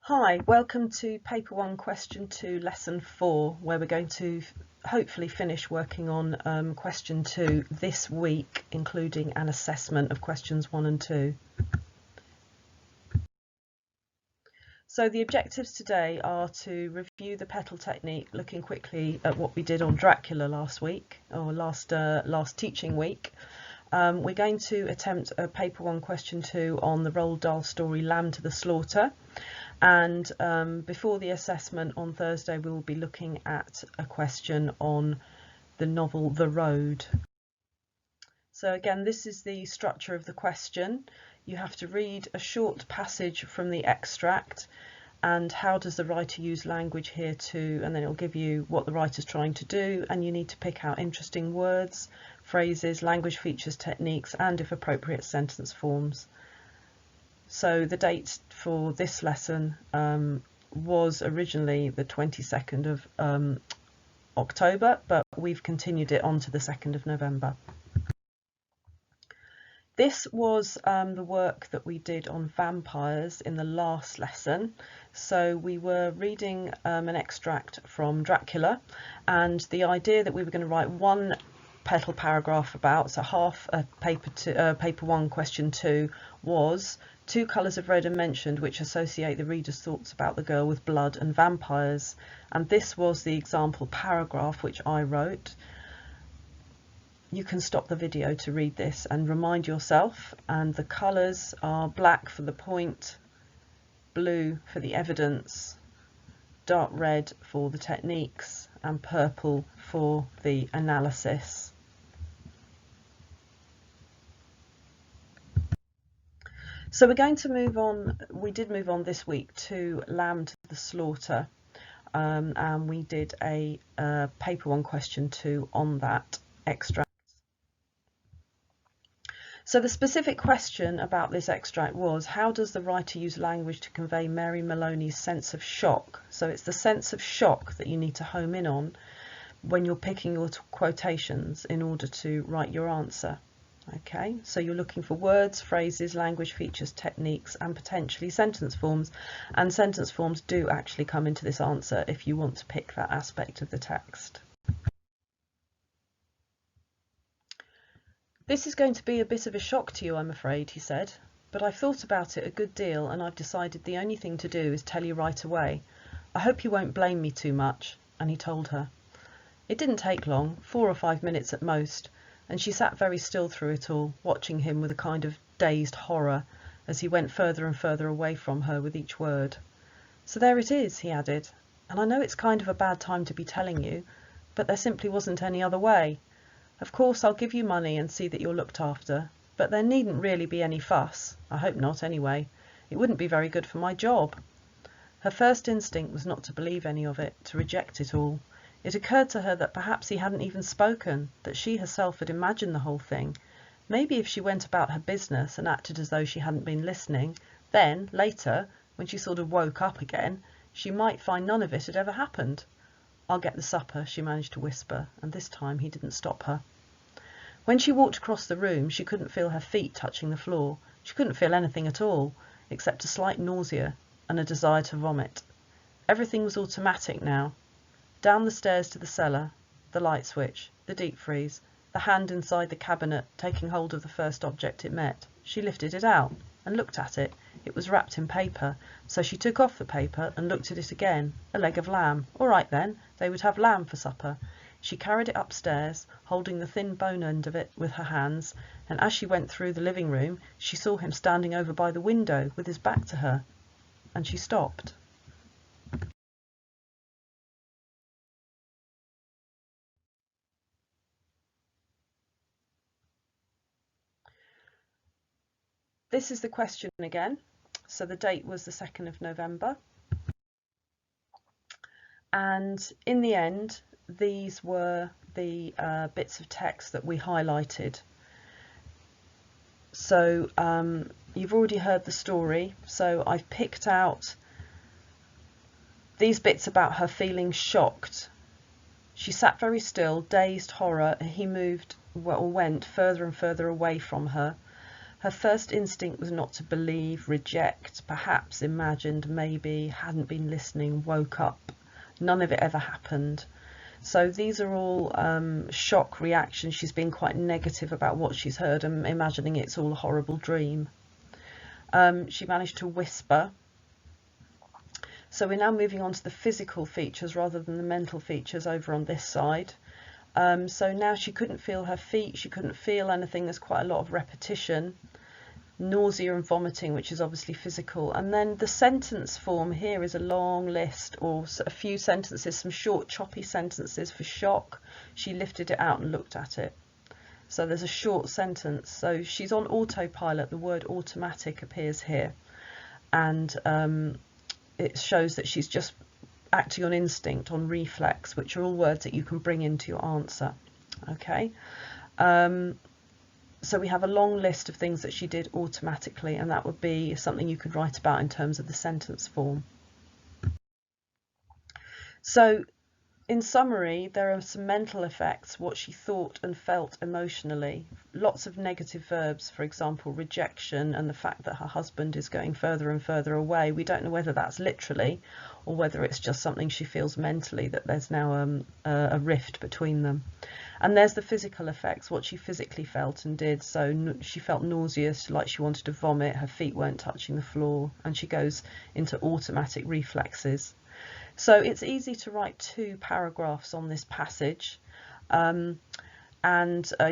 Hi, welcome to Paper 1 Question 2 Lesson 4, where we're going to hopefully finish working on Question 2 this week, including an assessment of Questions 1 and 2. So the objectives today are to review the petal technique, looking quickly at what we did on Dracula last week, or last teaching week. We're going to attempt a Paper 1 Question 2 on the Roald Dahl story Lamb to the Slaughter. And before the assessment on Thursday, we will be looking at a question on the novel The Road. So again, this is the structure of the question. You have to read a short passage from the extract and how does the writer use language here to, and then it'll give you what the writer's trying to do, and you need to pick out interesting words, phrases, language features, techniques, and if appropriate, sentence forms. So the date for this lesson was originally the 22nd of October, but we've continued it on to the 2nd of November. This was the work that we did on vampires in the last lesson. So we were reading an extract from Dracula, and the idea that we were going to write one petal paragraph about, so half a paper 1 question 2 was two colours of red are mentioned which associate the reader's thoughts about the girl with blood and vampires, and this was the example paragraph which I wrote. You can stop the video to read this and remind yourself, and the colours are black for the point, blue for the evidence, dark red for the techniques, and purple for the analysis. So we're going to move on, we did move on this week to Lamb to the Slaughter, and we did a Paper 1 question 2 on that extract. So the specific question about this extract was, how does the writer use language to convey Mary Maloney's sense of shock? So it's the sense of shock that you need to home in on when you're picking your quotations in order to write your answer. Okay, so you're looking for words, phrases, language features, techniques, and potentially sentence forms. And sentence forms do actually come into this answer if you want to pick that aspect of the text. This is going to be a bit of a shock to you, I'm afraid, he said, but I've thought about it a good deal and I've decided the only thing to do is tell you right away. I hope you won't blame me too much, and he told her. It didn't take long, 4 or 5 minutes at most, and she sat very still through it all, watching him with a kind of dazed horror as he went further and further away from her with each word. So there it is, he added, and I know it's kind of a bad time to be telling you, but there simply wasn't any other way. Of course I'll give you money and see that you're looked after, but there needn't really be any fuss. I hope not, anyway. It wouldn't be very good for my job. Her first instinct was not to believe any of it, to reject it all. It occurred to her that perhaps he hadn't even spoken, that she herself had imagined the whole thing. Maybe if she went about her business and acted as though she hadn't been listening, then, later, when she sort of woke up again, she might find none of it had ever happened. I'll get the supper, she managed to whisper, and this time he didn't stop her. When she walked across the room, she couldn't feel her feet touching the floor. She couldn't feel anything at all, except a slight nausea and a desire to vomit. Everything was automatic now. Down the stairs to the cellar, the light switch, the deep freeze, the hand inside the cabinet taking hold of the first object it met. She lifted it out and looked at it. It was wrapped in paper, so she took off the paper and looked at it again. A leg of lamb. All right then, they would have lamb for supper. She carried it upstairs, holding the thin bone end of it with her hands, and as she went through the living room, she saw him standing over by the window with his back to her, and she stopped. This is the question again. So the date was the 2nd of November. And in the end, these were the bits of text that we highlighted. So you've already heard the story. So I've picked out these bits about her feeling shocked. She sat very still, dazed horror. He moved or went further and further away from her. Her first instinct was not to believe, reject, perhaps imagined, maybe, hadn't been listening, woke up. None of it ever happened. So these are all shock reactions. She's been quite negative about what she's heard and imagining it's all a horrible dream. She managed to whisper. So we're now moving on to the physical features rather than the mental features over on this side. So now she couldn't feel her feet, she couldn't feel anything. There's quite a lot of repetition. Nausea and vomiting, which is obviously physical. And then the sentence form here is a long list, or a few sentences, some short choppy sentences for shock. She lifted it out and looked at it. So there's a short sentence. So she's on autopilot. The word automatic appears here, and it shows that she's just acting on instinct, on reflex, which are all words that you can bring into your answer. Okay. So we have a long list of things that she did automatically, and that would be something you could write about in terms of the sentence form. So in summary, there are some mental effects, what she thought and felt emotionally. Lots of negative verbs, for example, rejection and the fact that her husband is going further and further away. We don't know whether that's literally or whether it's just something she feels mentally, that there's now a rift between them. And there's the physical effects, what she physically felt and did. So she felt nauseous, like she wanted to vomit, her feet weren't touching the floor, and she goes into automatic reflexes. So it's easy to write 2 paragraphs on this passage, and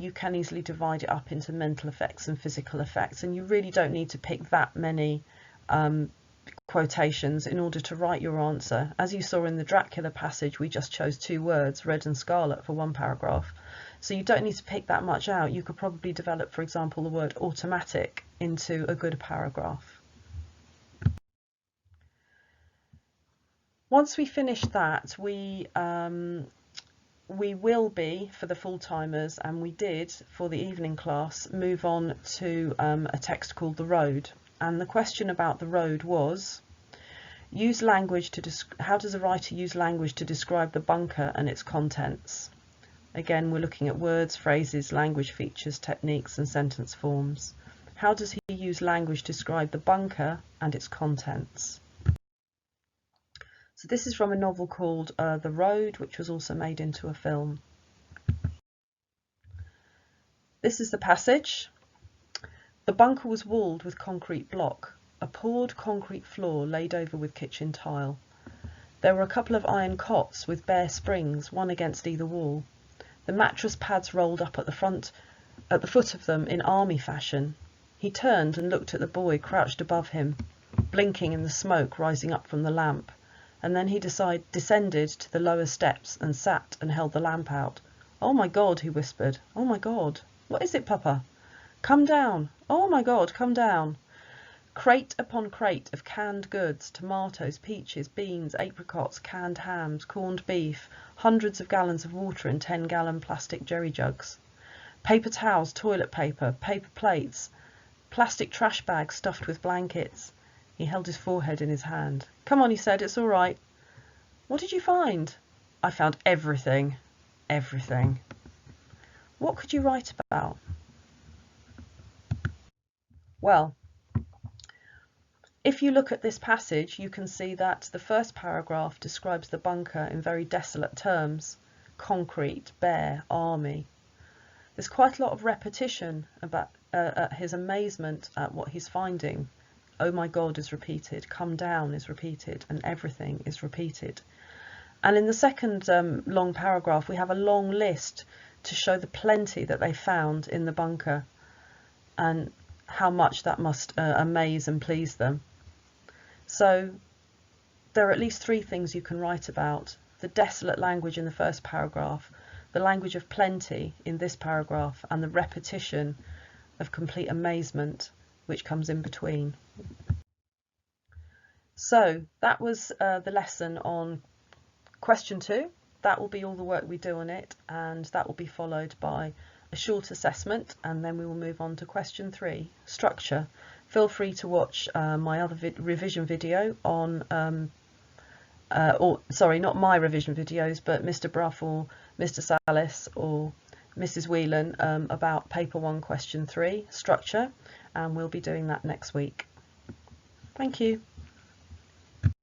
you can easily divide it up into mental effects and physical effects, and you really don't need to pick that many quotations in order to write your answer. As you saw in the Dracula passage, we just chose 2 words, red and scarlet, for 1 paragraph. So you don't need to pick that much out. You could probably develop, for example, the word automatic into a good paragraph. Once we finish that, we will be, for the full-timers, and we did for the evening class, move on to a text called The Road. And the question about the road was, use language to how does a writer use language to describe the bunker and its contents? Again, we're looking at words, phrases, language features, techniques, and sentence forms. How does he use language to describe the bunker and its contents? So this is from a novel called The Road, which was also made into a film. This is the passage. The bunker was walled with concrete block, a poured concrete floor laid over with kitchen tile. There were a couple of iron cots with bare springs, one against either wall. The mattress pads rolled up at the foot of them in army fashion. He turned and looked at the boy crouched above him, blinking in the smoke rising up from the lamp. And then he descended to the lower steps and sat and held the lamp out. "Oh my God," he whispered. "Oh my God." "What is it, Papa?" "Come down." "Oh my God, come down." Crate upon crate of canned goods, tomatoes, peaches, beans, apricots, canned hams, corned beef, hundreds of gallons of water in 10-gallon plastic jerry jugs. Paper towels, toilet paper, paper plates, plastic trash bags stuffed with blankets. He held his forehead in his hand. "Come on," he said, "it's all right." "What did you find?" "I found everything. Everything." What could you write about? Well, if you look at this passage, you can see that the first paragraph describes the bunker in very desolate terms. Concrete, bare, army. There's quite a lot of repetition about his amazement at what he's finding. "Oh my God" is repeated, "come down" is repeated, and everything is repeated. And in the second long paragraph, we have a long list to show the plenty that they found in the bunker and how much that must amaze and please them. So there are at least 3 things you can write about: the desolate language in the first paragraph, the language of plenty in this paragraph, and the repetition of complete amazement which comes in between. So that was the lesson on question 2. That will be all the work we do on it, and that will be followed by a short assessment, and then we will move on to question 3, structure. Feel free to watch my other revision video on, sorry, not my revision videos, but Mr. Bruff or Mr. Salis or Mrs. Whelan about paper 1 question 3, structure. and we'll be doing that next week. Thank you.